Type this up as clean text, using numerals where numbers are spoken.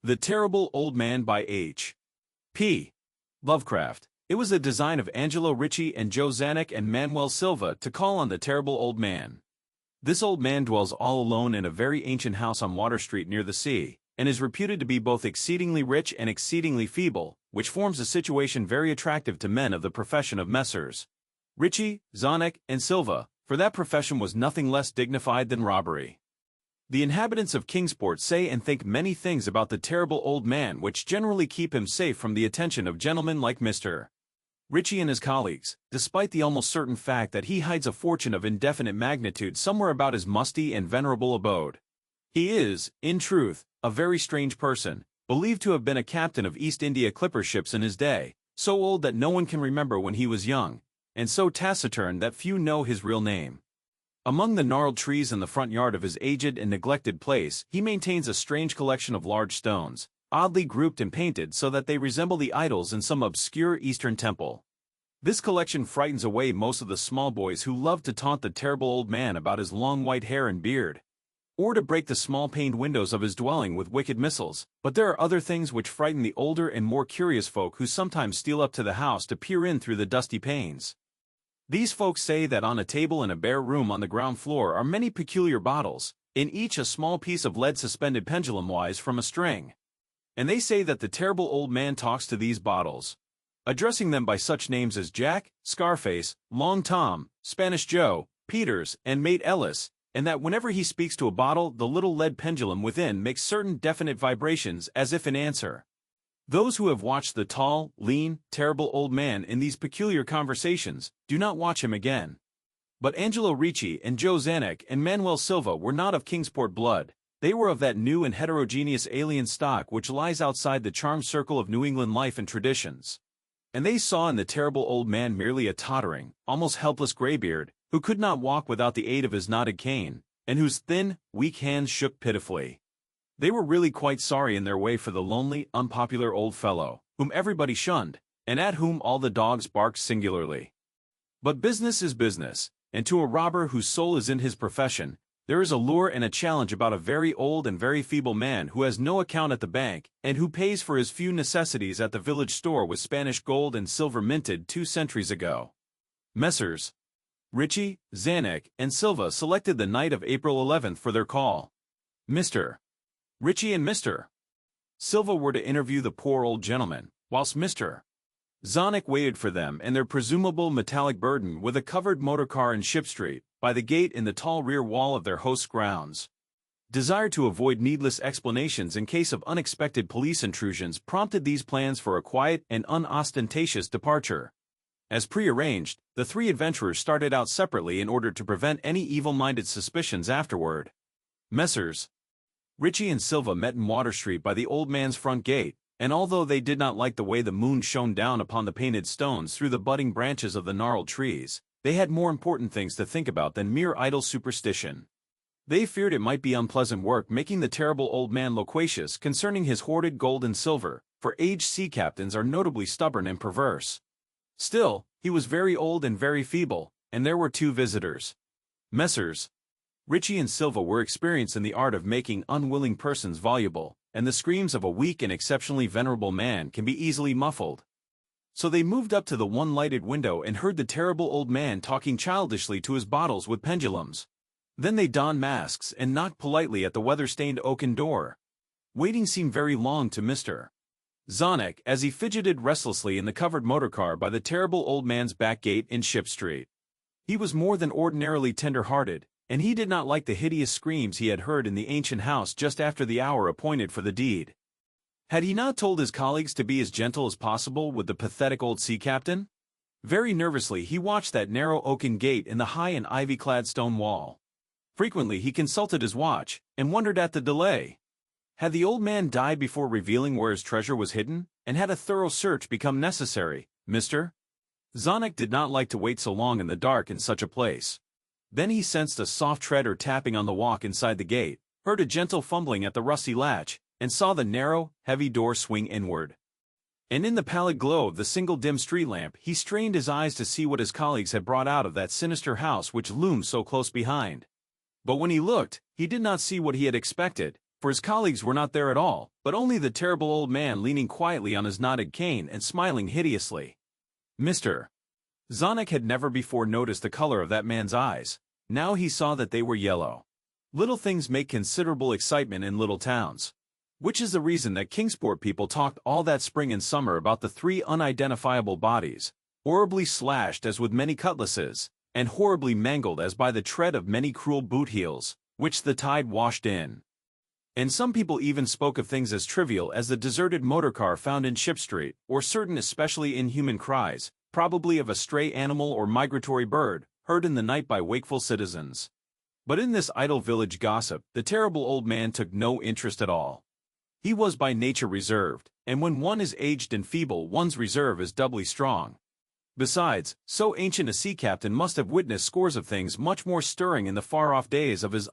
The Terrible Old Man by H.P. Lovecraft. It was the design of Angelo Ricci and Joe Zanuck and Manuel Silva to call on the terrible old man. This old man dwells all alone in a very ancient house on Water Street near the sea, and is reputed to be both exceedingly rich and exceedingly feeble, which forms a situation very attractive to men of the profession of Messrs. Ricci, Zanuck, and Silva, for that profession was nothing less dignified than robbery. The inhabitants of Kingsport say and think many things about the terrible old man which generally keep him safe from the attention of gentlemen like Mr. Ricci and his colleagues, despite the almost certain fact that he hides a fortune of indefinite magnitude somewhere about his musty and venerable abode. He is, in truth, a very strange person, believed to have been a captain of East India clipper ships in his day, so old that no one can remember when he was young, and so taciturn that few know his real name. Among the gnarled trees in the front yard of his aged and neglected place, he maintains a strange collection of large stones, oddly grouped and painted so that they resemble the idols in some obscure Eastern temple. This collection frightens away most of the small boys who love to taunt the terrible old man about his long white hair and beard, or to break the small-paned windows of his dwelling with wicked missiles, but there are other things which frighten the older and more curious folk who sometimes steal up to the house to peer in through the dusty panes. These folks say that on a table in a bare room on the ground floor are many peculiar bottles, in each a small piece of lead suspended pendulum-wise from a string. And they say that the terrible old man talks to these bottles, addressing them by such names as Jack, Scarface, Long Tom, Spanish Joe, Peters, and Mate Ellis, and that whenever he speaks to a bottle the little lead pendulum within makes certain definite vibrations as if in answer. Those who have watched the tall, lean, terrible old man in these peculiar conversations do not watch him again. But Angelo Ricci and Joe Zanuck and Manuel Silva were not of Kingsport blood. They were of that new and heterogeneous alien stock which lies outside the charmed circle of New England life and traditions. And they saw in the terrible old man merely a tottering, almost helpless graybeard, who could not walk without the aid of his knotted cane, and whose thin, weak hands shook pitifully. They were really quite sorry in their way for the lonely, unpopular old fellow, whom everybody shunned, and at whom all the dogs barked singularly. But business is business, and to a robber whose soul is in his profession, there is a lure and a challenge about a very old and very feeble man who has no account at the bank, and who pays for his few necessities at the village store with Spanish gold and silver minted 2 centuries ago. Messrs. Ricci, Zanuck, and Silva selected the night of April 11th for their call. Mr. Ricci and Mr. Silva were to interview the poor old gentleman, whilst Mr. Zanuck waited for them and their presumable metallic burden with a covered motor-car in Ship Street, by the gate in the tall rear wall of their host's grounds. Desire to avoid needless explanations in case of unexpected police intrusions prompted these plans for a quiet and unostentatious departure. As prearranged, the 3 adventurers started out separately in order to prevent any evil-minded suspicions afterward. Messrs. Ricci and Silva met in Water Street by the old man's front gate, and although they did not like the way the moon shone down upon the painted stones through the budding branches of the gnarled trees, they had more important things to think about than mere idle superstition. They feared it might be unpleasant work making the terrible old man loquacious concerning his hoarded gold and silver, for aged sea captains are notably stubborn and perverse. Still, he was very old and very feeble, and there were 2 visitors. Messrs. Ricci and Silva were experienced in the art of making unwilling persons voluble, and the screams of a weak and exceptionally venerable man can be easily muffled. So they moved up to the one lighted window and heard the terrible old man talking childishly to his bottles with pendulums. Then they donned masks and knocked politely at the weather-stained oaken door. Waiting seemed very long to Mr. Zanuck as he fidgeted restlessly in the covered motor-car by the terrible old man's back gate in Ship Street. He was more than ordinarily tender-hearted, and he did not like the hideous screams he had heard in the ancient house just after the hour appointed for the deed. Had he not told his colleagues to be as gentle as possible with the pathetic old sea captain? Very nervously he watched that narrow oaken gate in the high and ivy-clad stone wall. Frequently he consulted his watch, and wondered at the delay. Had the old man died before revealing where his treasure was hidden, and had a thorough search become necessary? Mr. Zanuck did not like to wait so long in the dark in such a place. Then he sensed a soft tread or tapping on the walk inside the gate, heard a gentle fumbling at the rusty latch, and saw the narrow, heavy door swing inward. And in the pallid glow of the single dim street lamp he strained his eyes to see what his colleagues had brought out of that sinister house which loomed so close behind. But when he looked, he did not see what he had expected, for his colleagues were not there at all, but only the terrible old man leaning quietly on his knotted cane and smiling hideously. Mr. Zonik had never before noticed the color of that man's eyes. Now he saw that they were yellow. Little things make considerable excitement in little towns. Which is the reason that Kingsport people talked all that spring and summer about the 3 unidentifiable bodies, horribly slashed as with many cutlasses, and horribly mangled as by the tread of many cruel boot heels, which the tide washed in. And some people even spoke of things as trivial as the deserted motorcar found in Ship Street, or certain especially inhuman cries, probably of a stray animal or migratory bird, heard in the night by wakeful citizens. But in this idle village gossip, the terrible old man took no interest at all. He was by nature reserved, and when one is aged and feeble, one's reserve is doubly strong. Besides, so ancient a sea captain must have witnessed scores of things much more stirring in the far-off days of his